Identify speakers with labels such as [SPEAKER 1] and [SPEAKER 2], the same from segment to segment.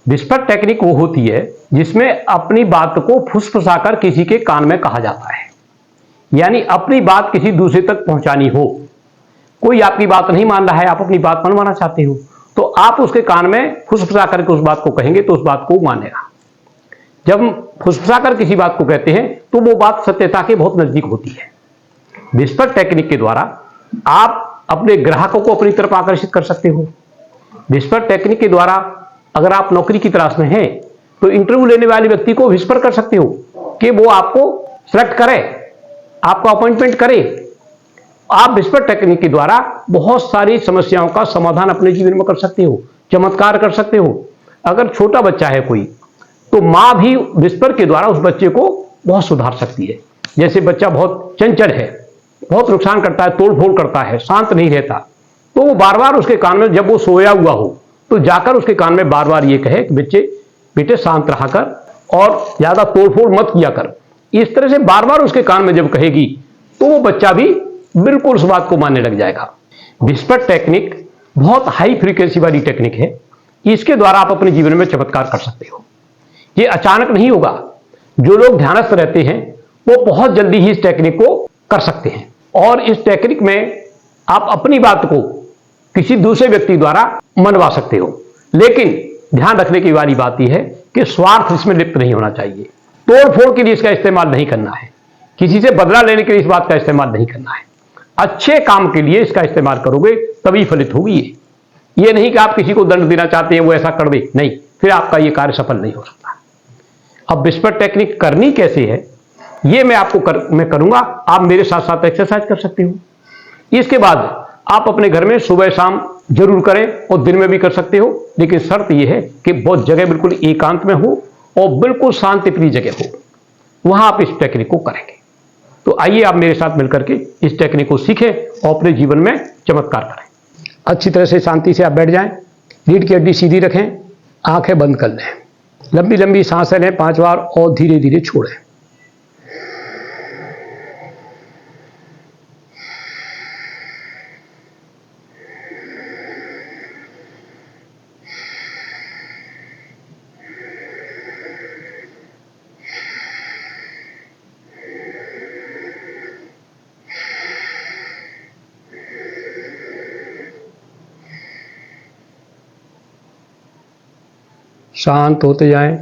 [SPEAKER 1] Whisper technique वो होती है जिसमें अपनी बात को फुसफुसाकर किसी के कान में कहा जाता है, यानी अपनी बात किसी दूसरे तक पहुंचानी हो। कोई आपकी बात नहीं मान रहा है, आप अपनी बात मनवाना चाहते हो, तो आप उसके कान में फुसफुसा करके उस बात को कहेंगे तो उस बात को मानेगा। जब फुसफुसा कर किसी बात को कहते हैं तो वो बात सत्यता के बहुत नजदीक होती है। विस्पर टेक्निक के द्वारा आप अपने ग्राहकों को अपनी तरफ आकर्षित कर सकते हो। विस्पर टेक्निक के द्वारा अगर आप नौकरी की तलाश में हैं तो इंटरव्यू लेने वाले व्यक्ति को विस्पर कर सकते हो कि वो आपको सेलेक्ट करे, आपका अपॉइंटमेंट करे। आप विस्पर टेक्निक के द्वारा बहुत सारी समस्याओं का समाधान अपने जीवन में कर सकते हो, चमत्कार कर सकते हो। अगर छोटा बच्चा है कोई, तो मां भी विस्पर के द्वारा उस बच्चे को बहुत सुधार सकती है। जैसे बच्चा बहुत चंचल है, बहुत नुकसान करता है, तोड़फोड़ करता है, शांत नहीं रहता, तो वो बार बार उसके कान में, जब वो सोया हुआ हो तो जाकर उसके कान में बार बार ये कहे कि बच्चे बेटे शांत रहा कर और ज्यादा तोड़फोड़ मत किया कर। इस तरह से बार बार उसके कान में जब कहेगी तो वो बच्चा भी बिल्कुल उस बात को मानने लग जाएगा। विस्पर टेक्निक बहुत हाई फ्रीक्वेंसी वाली टेक्निक है। इसके द्वारा आप अपने जीवन में चमत्कार कर सकते हो। ये अचानक नहीं होगा। जो लोग ध्यानस्थ रहते हैं वो बहुत जल्दी ही इस टेक्निक को कर सकते हैं, और इस टेक्निक में आप अपनी बात को किसी दूसरे व्यक्ति द्वारा मनवा सकते हो। लेकिन ध्यान रखने की वाली बात यह है कि स्वार्थ इसमें लिप्त नहीं होना चाहिए। तोड़फोड़ के लिए इसका इस्तेमाल नहीं करना है, किसी से बदला लेने के लिए इस बात का इस्तेमाल नहीं करना है। अच्छे काम के लिए इसका इस्तेमाल करोगे तभी फलित होगी। ये नहीं कि आप किसी को दंड देना चाहते हैं वो ऐसा कर दे, नहीं, फिर आपका ये कार्य सफल नहीं हो सकता। अब विस्पर टेक्निक करनी कैसे है ये मैं आपको मैं करूंगा। आप मेरे साथ साथ एक्सरसाइज कर सकते हो। इसके बाद आप अपने घर में सुबह शाम जरूर करें, और दिन में भी कर सकते हो, लेकिन शर्त यह है कि बहुत जगह बिल्कुल एकांत में हो और बिल्कुल शांति प्रिय जगह हो, वहां आप इस टेक्निक को करेंगे। तो आइए आप मेरे साथ मिलकर के इस टेक्निक को सीखें और अपने जीवन में चमत्कार करें। अच्छी तरह से शांति से आप बैठ जाएं, रीढ़ की हड्डी सीधी रखें, आंखें बंद कर लें, लंबी लंबी सांसें लें 5 बार और धीरे धीरे छोड़ें। शांत होते जाएं,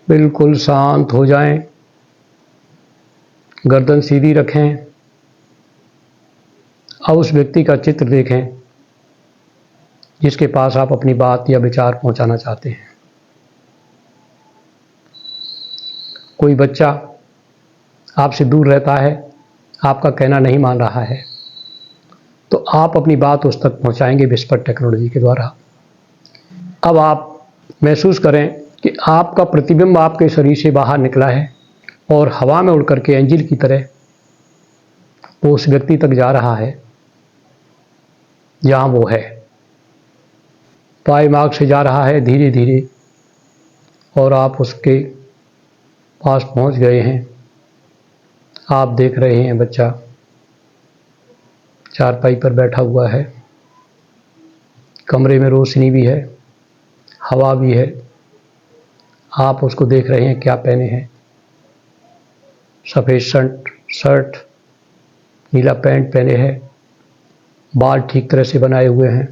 [SPEAKER 1] बिल्कुल शांत हो जाएं। गर्दन सीधी रखें। अब उस व्यक्ति का चित्र देखें जिसके पास आप अपनी बात या विचार पहुंचाना चाहते हैं। कोई बच्चा आपसे दूर रहता है, आपका कहना नहीं मान रहा है, तो आप अपनी बात उस तक पहुंचाएंगे विस्पर टेक्नोलॉजी के द्वारा। अब आप महसूस करें कि आपका प्रतिबिंब आपके शरीर से बाहर निकला है और हवा में उड़ करके एंजिल की तरह वो उस व्यक्ति तक जा रहा है जहां वो है। पाए मार्ग से जा रहा है धीरे धीरे, और आप उसके पास पहुंच गए हैं। आप देख रहे हैं बच्चा चारपाई पर बैठा हुआ है, कमरे में रोशनी भी है, हवा भी है। आप उसको देख रहे हैं क्या पहने हैं, सफ़ेद शर्ट, नीला पैंट पहने हैं, बाल ठीक तरह से बनाए हुए हैं।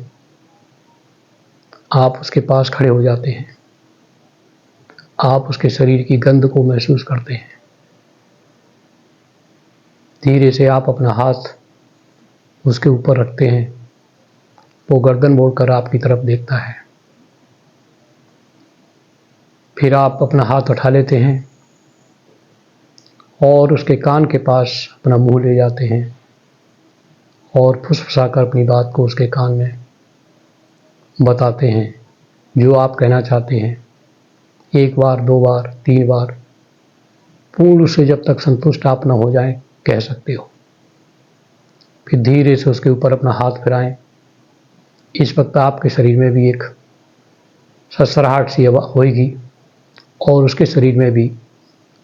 [SPEAKER 1] आप उसके पास खड़े हो जाते हैं, आप उसके शरीर की गंध को महसूस करते हैं। धीरे से आप अपना हाथ उसके ऊपर रखते हैं, वो गर्दन मोड़कर आपकी तरफ देखता है। फिर आप अपना हाथ उठा लेते हैं और उसके कान के पास अपना मुंह ले जाते हैं और फुसफुसाकर अपनी बात को उसके कान में बताते हैं जो आप कहना चाहते हैं। 1 बार, 2 बार, 3 बार, पूर्ण रूप से जब तक संतुष्ट आप न हो जाएं कह सकते हो। फिर धीरे से उसके ऊपर अपना हाथ फिराएं। इस वक्त आपके शरीर में भी एक ससराहट सी होएगी और उसके शरीर में भी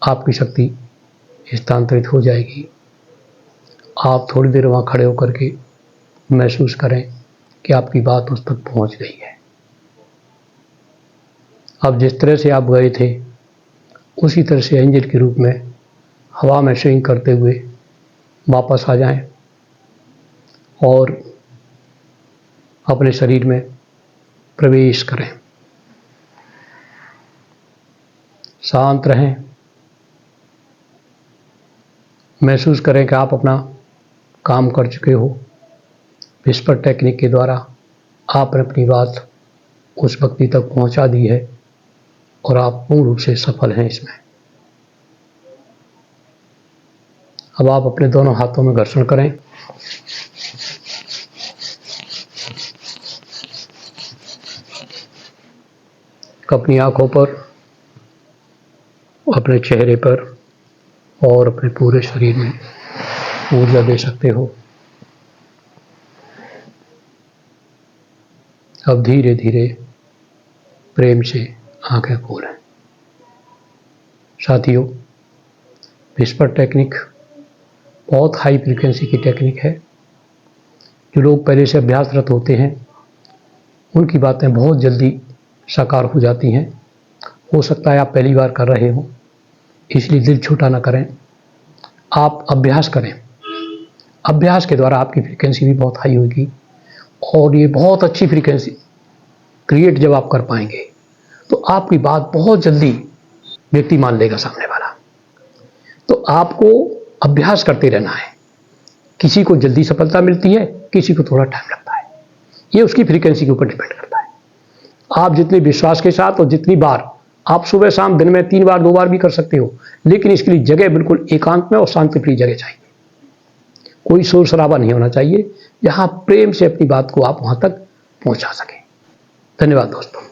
[SPEAKER 1] आपकी शक्ति स्थानांतरित हो जाएगी। आप थोड़ी देर वहाँ खड़े होकर के महसूस करें कि आपकी बात उस तक पहुँच गई है। अब जिस तरह से आप गए थे उसी तरह से एंजल के रूप में हवा में स्विंग करते हुए वापस आ जाएं और अपने शरीर में प्रवेश करें। शांत रहें, महसूस करें कि आप अपना काम कर चुके हो। विस्पर टेक्निक के द्वारा आपने अपनी बात उस व्यक्ति तक पहुंचा दी है और आप पूर्ण रूप से सफल हैं इसमें। अब आप अपने दोनों हाथों में घर्षण करें। अपनी आंखों पर, अपने चेहरे पर और अपने पूरे शरीर में ऊर्जा दे सकते हो। अब धीरे धीरे प्रेम से आंखें खोलें। साथियों, विस्पर टेक्निक बहुत हाई फ्रीक्वेंसी की टेक्निक है। जो लोग पहले से अभ्यासरत होते हैं उनकी बातें बहुत जल्दी साकार हो जाती हैं। हो सकता है आप पहली बार कर रहे हो, इसलिए दिल छोटा ना करें। आप अभ्यास करें। अभ्यास के द्वारा आपकी फ्रीक्वेंसी भी बहुत हाई होगी और ये बहुत अच्छी फ्रीक्वेंसी क्रिएट जब आप कर पाएंगे तो आपकी बात बहुत जल्दी व्यक्ति मान लेगा सामने वाला। तो आपको अभ्यास करते रहना है। किसी को जल्दी सफलता मिलती है, किसी को थोड़ा टाइम लगता है। ये उसकी फ्रीक्वेंसी के ऊपर डिपेंड करता है। आप जितने विश्वास के साथ और जितनी बार, आप सुबह शाम दिन में 3 बार 2 बार भी कर सकते हो, लेकिन इसके लिए जगह बिल्कुल एकांत में और शांति प्रिय जगह चाहिए। कोई शोर शराबा नहीं होना चाहिए, जहां प्रेम से अपनी बात को आप वहां तक पहुंचा सकें। धन्यवाद दोस्तों।